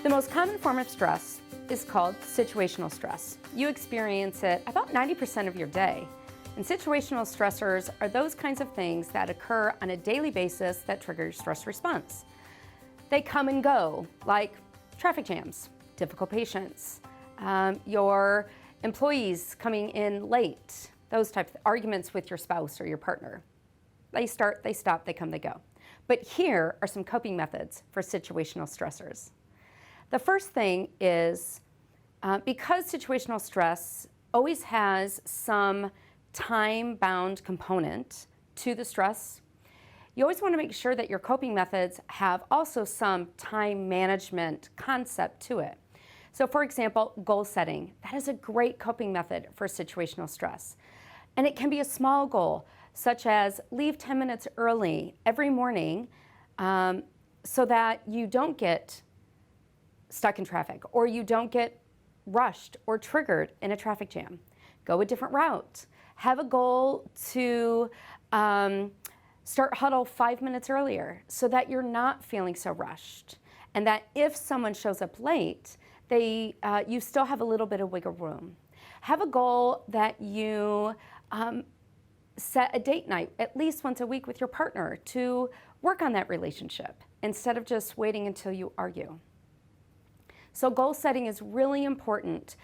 The most common form of stress is called situational stress. You experience it about 90% of your day. And situational stressors are those kinds of things that occur on a daily basis that trigger your stress response. They come and go, like traffic jams, difficult patients, your employees coming in late, those types of arguments with your spouse or your partner. They start, they stop, they come, they go. But here are some coping methods for situational stressors. The first thing is, because situational stress always has some time-bound component to the stress, you always want to make sure that your coping methods have also some time management concept to it. So for example, goal setting. That is a great coping method for situational stress. And it can be a small goal, such as leave 10 minutes early every morning so that you don't get stuck in traffic or you don't get rushed or triggered in a traffic jam. Go a different route. Have a goal to start huddle 5 minutes earlier so that you're not feeling so rushed, and that if someone shows up late, you still have a little bit of wiggle room. Have a goal that you set a date night at least once a week with your partner to work on that relationship instead of just waiting until you argue. So goal setting is really important.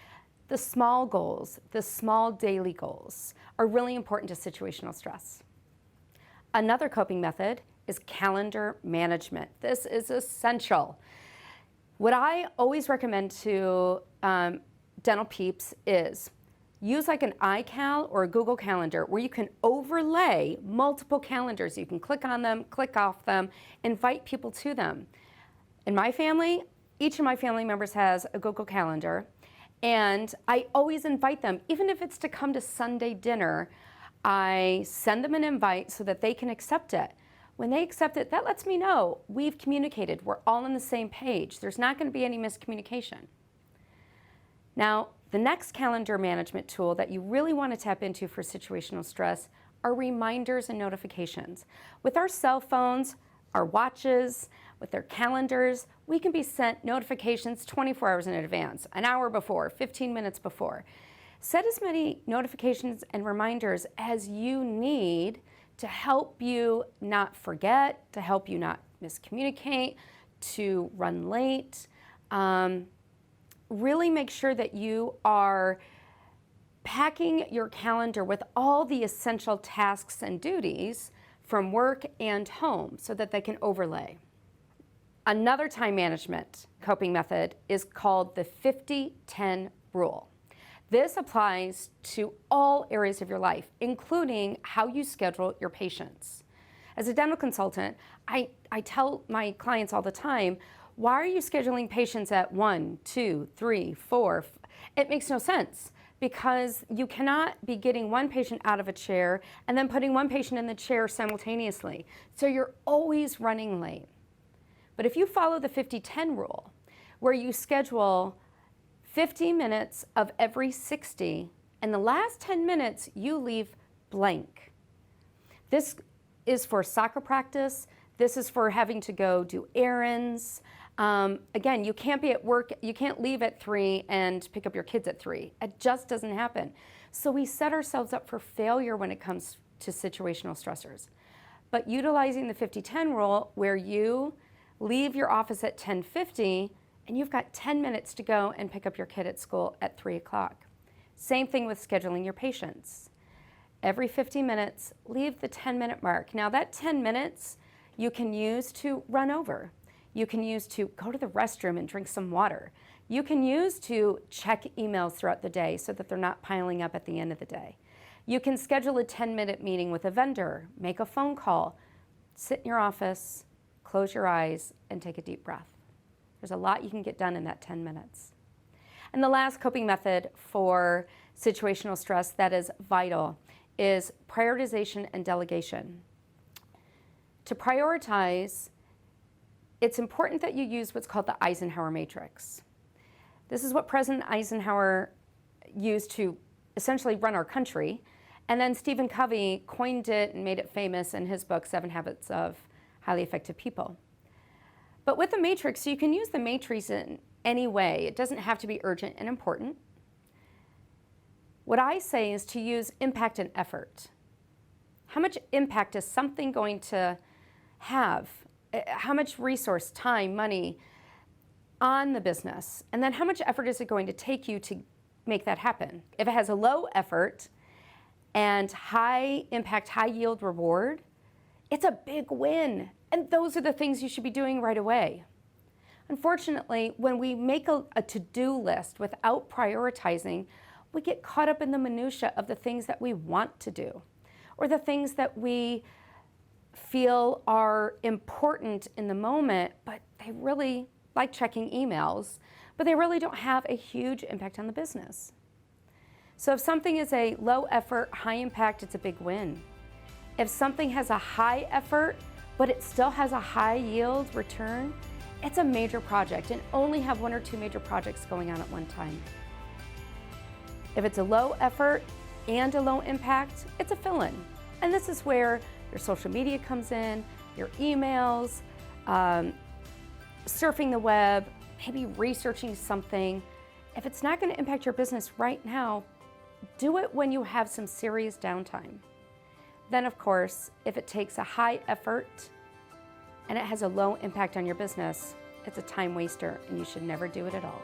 The small goals, the small daily goals, are really important to situational stress. Another coping method is calendar management. This is essential. What I always recommend to dental peeps is use like an iCal or a Google Calendar where you can overlay multiple calendars. You can click on them, click off them, invite people to them. In my family, each of my family members has a Google Calendar, and I always invite them, even if it's to come to Sunday dinner. I send them an invite so that they can accept it. When they accept it, that lets me know we've communicated, we're all on the same page. There's not going to be any miscommunication. Now, the next calendar management tool that you really want to tap into for situational stress are reminders and notifications. With our cell phones, our watches, with their calendars, we can be sent notifications 24 hours in advance, an hour before, 15 minutes before. Set as many notifications and reminders as you need to help you not forget, to help you not miscommunicate, to run late. Really make sure that you are packing your calendar with all the essential tasks and duties from work and home so that they can overlay. Another time management coping method is called the 50-10 rule. This applies to all areas of your life, including how you schedule your patients. As a dental consultant, I tell my clients all the time, why are you scheduling patients at 1, 2, 3, 4? It makes no sense, because you cannot be getting one patient out of a chair and then putting one patient in the chair simultaneously. So you're always running late. But if you follow the 50-10 rule, where you schedule 50 minutes of every 60, and the last 10 minutes you leave blank. This is for soccer practice. This is for having to go do errands. Again, you can't be at work, you can't leave at 3 and pick up your kids at 3. It just doesn't happen. So we set ourselves up for failure when it comes to situational stressors. But utilizing the 50-10 rule, where you leave your office at 10:50, and you've got 10 minutes to go and pick up your kid at school at 3 o'clock. Same thing with scheduling your patients. Every 50 minutes, leave the 10-minute mark. Now that 10 minutes you can use to run over. You can use to go to the restroom and drink some water. You can use to check emails throughout the day so that they're not piling up at the end of the day. You can schedule a 10-minute meeting with a vendor, make a phone call, sit in your office, close your eyes, and take a deep breath. There's a lot you can get done in that 10 minutes. And the last coping method for situational stress that is vital is prioritization and delegation. To prioritize, it's important that you use what's called the Eisenhower Matrix. This is what President Eisenhower used to essentially run our country, and then Stephen Covey coined it and made it famous in his book, 7 Habits of Highly Effective People. But with the matrix, you can use the matrix any way. It doesn't have to be urgent and important. What I say is to use impact and effort. How much impact is something going to have? How much resource, time, money on the business? And then how much effort is it going to take you to make that happen? If it has a low effort and high impact, high yield reward, it's a big win. And those are the things you should be doing right away. Unfortunately, when we make a to-do list without prioritizing, we get caught up in the minutia of the things that we want to do, or the things that we feel are important in the moment, but they really, like checking emails, but they really don't have a huge impact on the business. So if something is a low effort, high impact, it's a big win. If something has a high effort, but it still has a high yield return, it's a major project, and only have one or two major projects going on at one time. If it's a low effort and a low impact, it's a fill-in. And this is where your social media comes in, your emails, surfing the web, maybe researching something. If it's not going to impact your business right now, do it when you have some serious downtime. Then, of course, if it takes a high effort and it has a low impact on your business, it's a time waster and you should never do it at all.